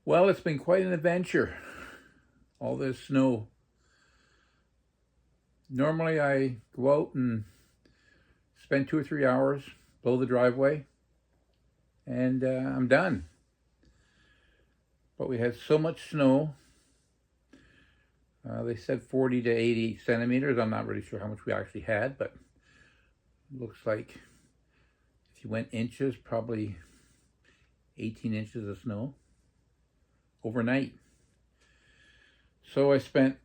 Well, it's been quite an adventure, all this snow. Normally I go out and spend 2 or 3 hours, blow the driveway, and I'm done. But we had so much snow. They said 40 to 80 centimeters. I'm not really sure how much we actually had, but it looks like if you went inches, probably 18 inches of snow overnight. So I spent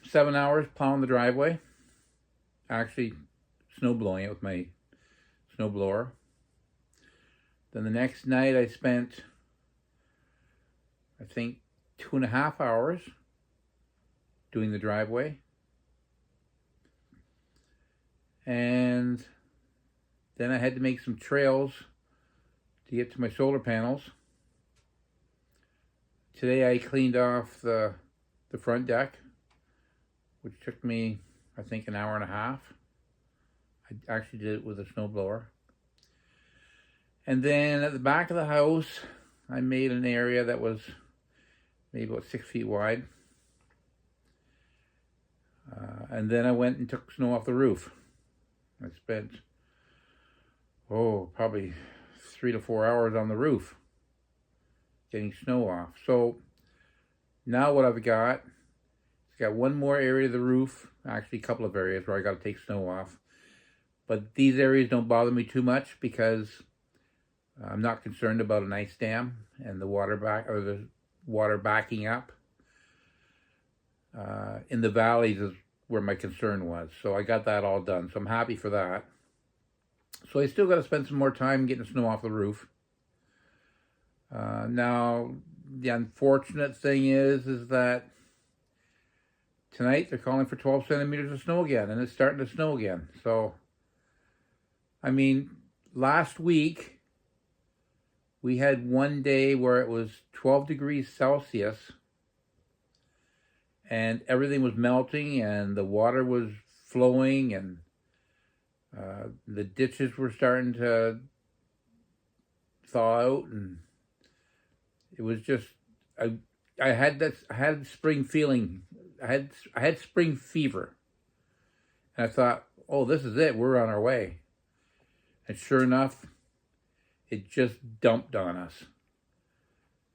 7 hours plowing the driveway, actually snow blowing it with my snow blower. Then the next night I spent, I think, 2.5 hours doing the driveway. And then I had to make some trails to get to my solar panels. Today I cleaned off the front deck, which took me, I think, an hour and a half. I actually did it with a snowblower. And then at the back of the house, I made an area that was maybe about 6 feet wide. And then I went and took snow off the roof. I spent, probably 3 to 4 hours on the roof getting snow off. So now what I've got one more area of the roof, actually a couple of areas where I got to take snow off. But these areas don't bother me too much because I'm not concerned about an ice dam and the water backing up. In the valleys is where my concern was. So I got that all done. So I'm happy for that. So I still got to spend some more time getting snow off the roof. Now, the unfortunate thing is that tonight they're calling for 12 centimeters of snow again, and it's starting to snow again. So, I mean, last week we had one day where it was 12 degrees Celsius and everything was melting and the water was flowing and the ditches were starting to thaw out, and it was just, I had spring feeling. I had spring fever. And I thought, oh, this is it. We're on our way. And sure enough, it just dumped on us.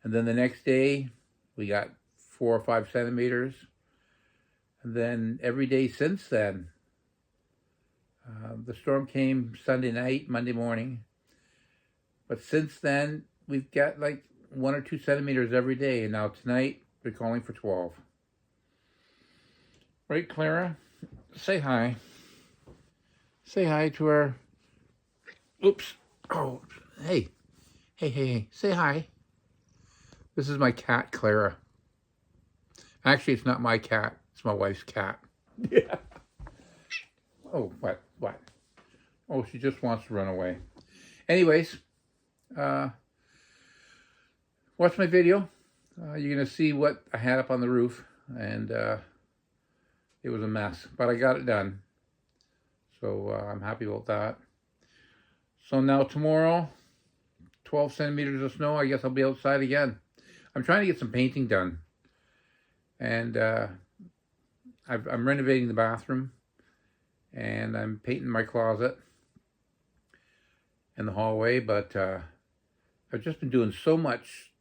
And then the next day, we got 4 or 5 centimeters. And then every day since then, the storm came Sunday night, Monday morning. But since then, we've got like 1 or 2 centimeters every day. And now tonight, they're calling for 12. Right, Clara? Say hi. Say hi to our... Oops. Oh, hey. Hey. Say hi. This is my cat, Clara. Actually, it's not my cat. It's my wife's cat. Yeah. Oh, what? Oh, she just wants to run away. Anyways, watch my video. You're going to see what I had up on the roof. And it was a mess. But I got it done. So I'm happy about that. So now tomorrow, 12 centimeters of snow. I guess I'll be outside again. I'm trying to get some painting done. And I'm renovating the bathroom. And I'm painting my closet and the hallway. But I've just been doing so much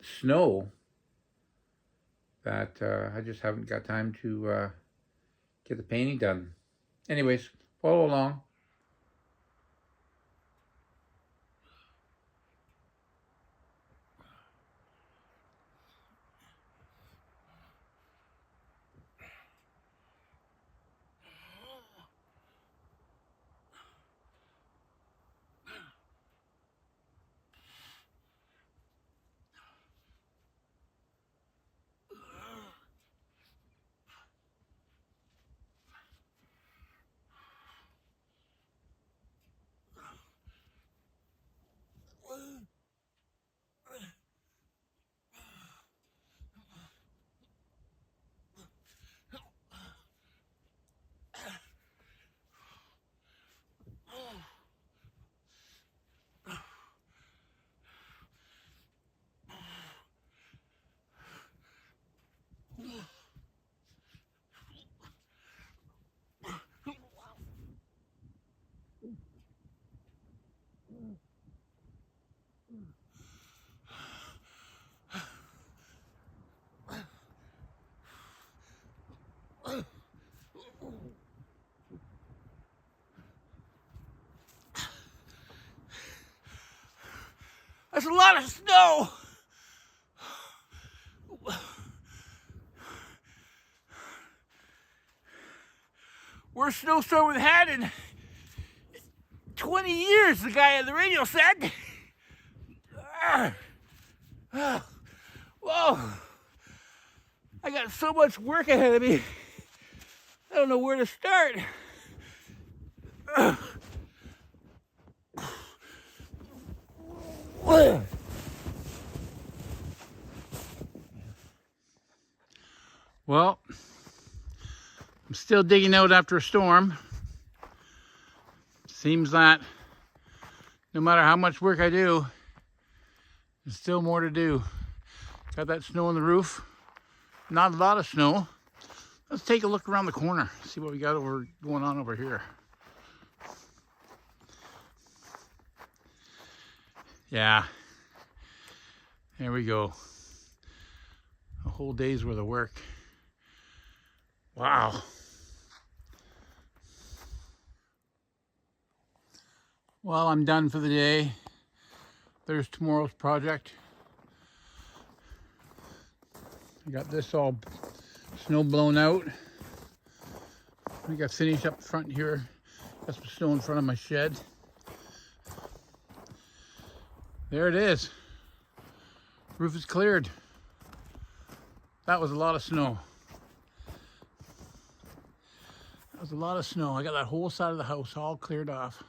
snow that I just haven't got time to get the painting done. Anyways, follow along. That's a lot of snow. Worst snowstorm we've had in 20 years, the guy on the radio said. Whoa. I got so much work ahead of me. I don't know where to start. Well, I'm still digging out after a storm. Seems that no matter how much work I do, there's still more to do. Got that snow on the roof. Not a lot of snow. Let's take a look around the corner, see what we got going on over here. Yeah, there we go. A whole day's worth of work. Wow. Well, I'm done for the day. There's tomorrow's project. I got this all snow blown out. We got finished up front here. Got some snow in front of my shed. There it is. Roof is cleared. That was a lot of snow. That was a lot of snow. I got that whole side of the house all cleared off.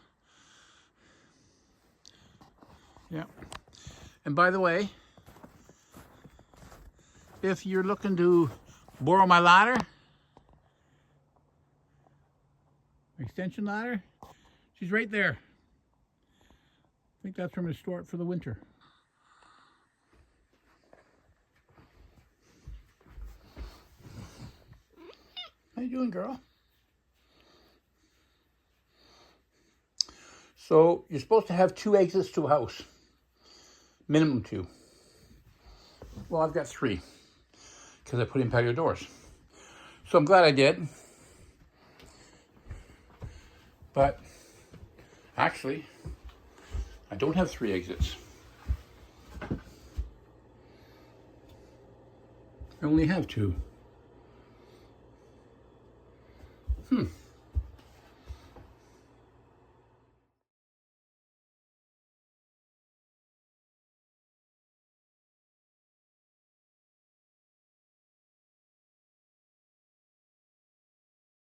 Yeah. And by the way, if you're looking to borrow my ladder, extension ladder, she's right there. I think that's where I'm going to store it for the winter. How you doing, girl? So you're supposed to have 2 exits to a house. Minimum 2. Well, I've got 3 because I put in patio doors. So I'm glad I did. But actually, I don't have 3 exits. I only have 2.